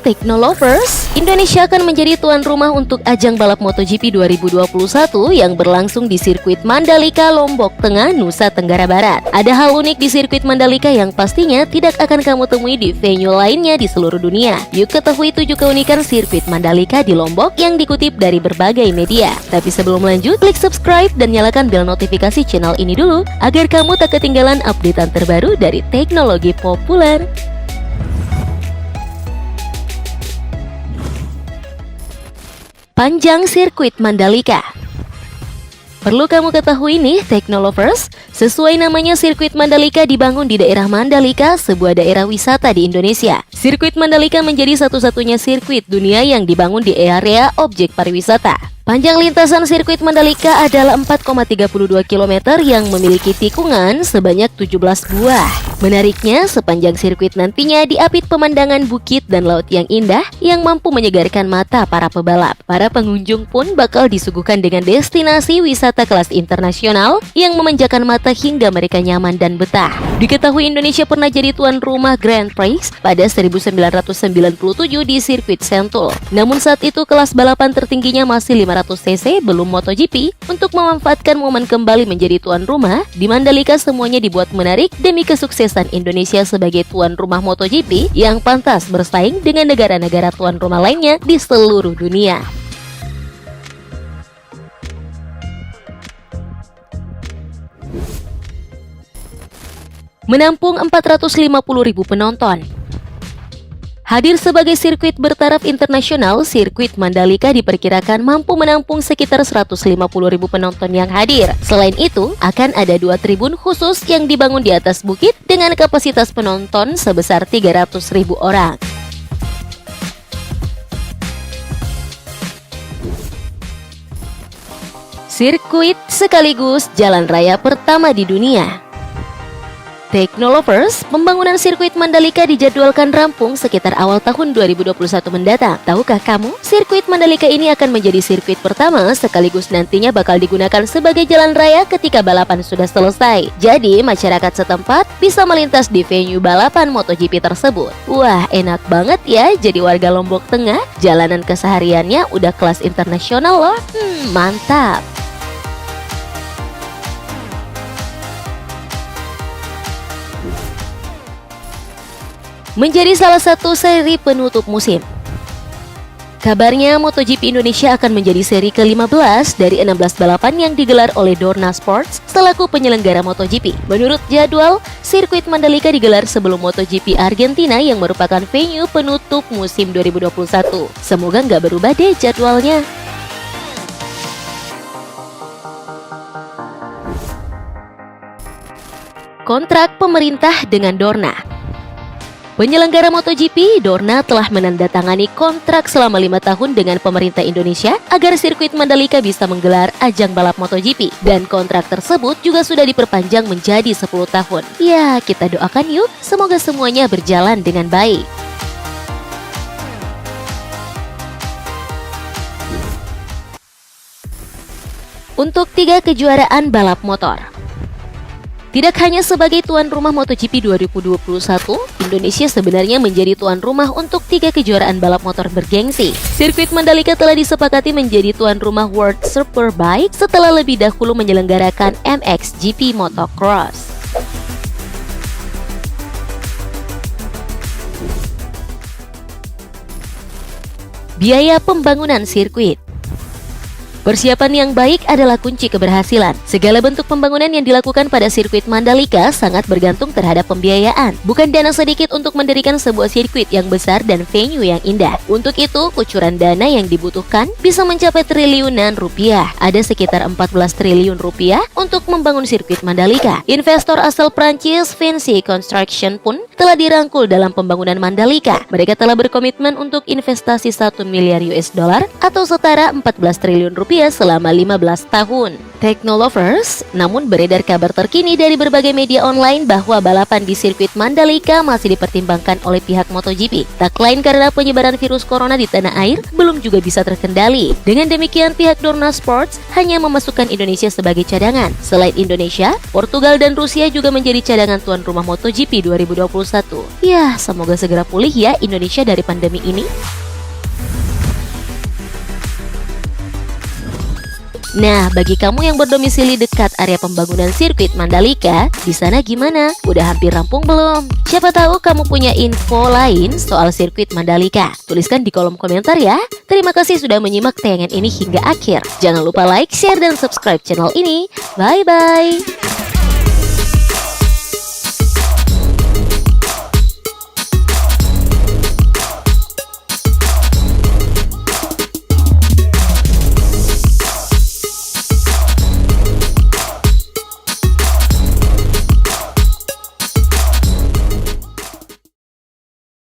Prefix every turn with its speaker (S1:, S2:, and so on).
S1: Teknolovers, Indonesia akan menjadi tuan rumah untuk ajang balap MotoGP 2021 yang berlangsung di sirkuit Mandalika, Lombok Tengah, Nusa Tenggara Barat. Ada hal unik di sirkuit Mandalika yang pastinya tidak akan kamu temui di venue lainnya di seluruh dunia. Yuk ketahui 7 keunikan sirkuit Mandalika di Lombok yang dikutip dari berbagai media. Tapi sebelum lanjut, klik subscribe dan nyalakan bel notifikasi channel ini dulu agar kamu tak ketinggalan updatean terbaru dari teknologi populer. Panjang sirkuit Mandalika. Perlu kamu ketahui nih, Teknolovers, sesuai namanya sirkuit Mandalika dibangun di daerah Mandalika, sebuah daerah wisata di Indonesia. Sirkuit Mandalika menjadi satu-satunya sirkuit dunia yang dibangun di area objek pariwisata. Panjang lintasan sirkuit Mandalika adalah 4,32 km yang memiliki tikungan sebanyak 17 buah. Menariknya, sepanjang sirkuit nantinya diapit pemandangan bukit dan laut yang indah yang mampu menyegarkan mata para pebalap. Para pengunjung pun bakal disuguhkan dengan destinasi wisata kelas internasional yang memanjakan mata hingga mereka nyaman dan betah. Diketahui Indonesia pernah jadi tuan rumah Grand Prix pada 1997 di sirkuit Sentul. Namun saat itu kelas balapan tertingginya masih 500 cc belum MotoGP. Untuk memanfaatkan momen kembali menjadi tuan rumah, di Mandalika semuanya dibuat menarik demi kesuksesan Indonesia sebagai tuan rumah MotoGP yang pantas bersaing dengan negara-negara tuan rumah lainnya di seluruh dunia. Menampung 450.000 penonton. Hadir sebagai sirkuit bertaraf internasional, sirkuit Mandalika diperkirakan mampu menampung sekitar 150.000 penonton yang hadir. Selain itu, akan ada 2 tribun khusus yang dibangun di atas bukit dengan kapasitas penonton sebesar 300.000 orang. Sirkuit sekaligus jalan raya pertama di dunia. Teknolovers, pembangunan sirkuit Mandalika dijadwalkan rampung sekitar awal tahun 2021 mendatang. Tahukah kamu, sirkuit Mandalika ini akan menjadi sirkuit pertama sekaligus nantinya bakal digunakan sebagai jalan raya ketika balapan sudah selesai. Jadi, masyarakat setempat bisa melintas di venue balapan MotoGP tersebut. Wah, enak banget ya jadi warga Lombok Tengah. Jalanan kesehariannya udah kelas internasional loh. Mantap. Menjadi salah satu seri penutup musim. Kabarnya MotoGP Indonesia akan menjadi seri ke-15 dari 16 balapan yang digelar oleh Dorna Sports selaku penyelenggara MotoGP. Menurut jadwal, sirkuit Mandalika digelar sebelum MotoGP Argentina yang merupakan venue penutup musim 2021. Semoga nggak berubah deh jadwalnya. Kontrak pemerintah dengan Dorna. Penyelenggara MotoGP, Dorna telah menandatangani kontrak selama 5 tahun dengan pemerintah Indonesia agar sirkuit Mandalika bisa menggelar ajang balap MotoGP. Dan kontrak tersebut juga sudah diperpanjang menjadi 10 tahun. Ya, kita doakan yuk, semoga semuanya berjalan dengan baik. Untuk 3 kejuaraan balap motor. Tidak hanya sebagai tuan rumah MotoGP 2021, Indonesia sebenarnya menjadi tuan rumah untuk 3 kejuaraan balap motor bergengsi. Sirkuit Mandalika telah disepakati menjadi tuan rumah World Superbike setelah lebih dahulu menyelenggarakan MXGP Motocross. Biaya pembangunan sirkuit. Persiapan yang baik adalah kunci keberhasilan. Segala bentuk pembangunan yang dilakukan pada sirkuit Mandalika sangat bergantung terhadap pembiayaan. Bukan dana sedikit untuk mendirikan sebuah sirkuit yang besar dan venue yang indah. Untuk itu, kucuran dana yang dibutuhkan bisa mencapai triliunan rupiah. Ada sekitar 14 triliun rupiah untuk membangun sirkuit Mandalika. Investor asal Prancis, Vinci Construction pun telah dirangkul dalam pembangunan Mandalika. Mereka telah berkomitmen untuk investasi 1 miliar US dollar atau setara 14 triliun rupiah dunia selama 15 tahun. Technolovers, namun beredar kabar terkini dari berbagai media online bahwa balapan di sirkuit Mandalika masih dipertimbangkan oleh pihak MotoGP. Tak lain karena penyebaran virus corona di tanah air belum juga bisa terkendali. Dengan demikian, pihak Dorna Sports hanya memasukkan Indonesia sebagai cadangan. Selain Indonesia, Portugal dan Rusia juga menjadi cadangan tuan rumah MotoGP 2021. Ya, semoga segera pulih ya Indonesia dari pandemi ini. Nah, bagi kamu yang berdomisili dekat area pembangunan sirkuit Mandalika, di sana gimana? Udah hampir rampung belum? Siapa tahu kamu punya info lain soal sirkuit Mandalika. Tuliskan di kolom komentar ya. Terima kasih sudah menyimak tayangan ini hingga akhir. Jangan lupa like, share, dan subscribe channel ini. Bye-bye.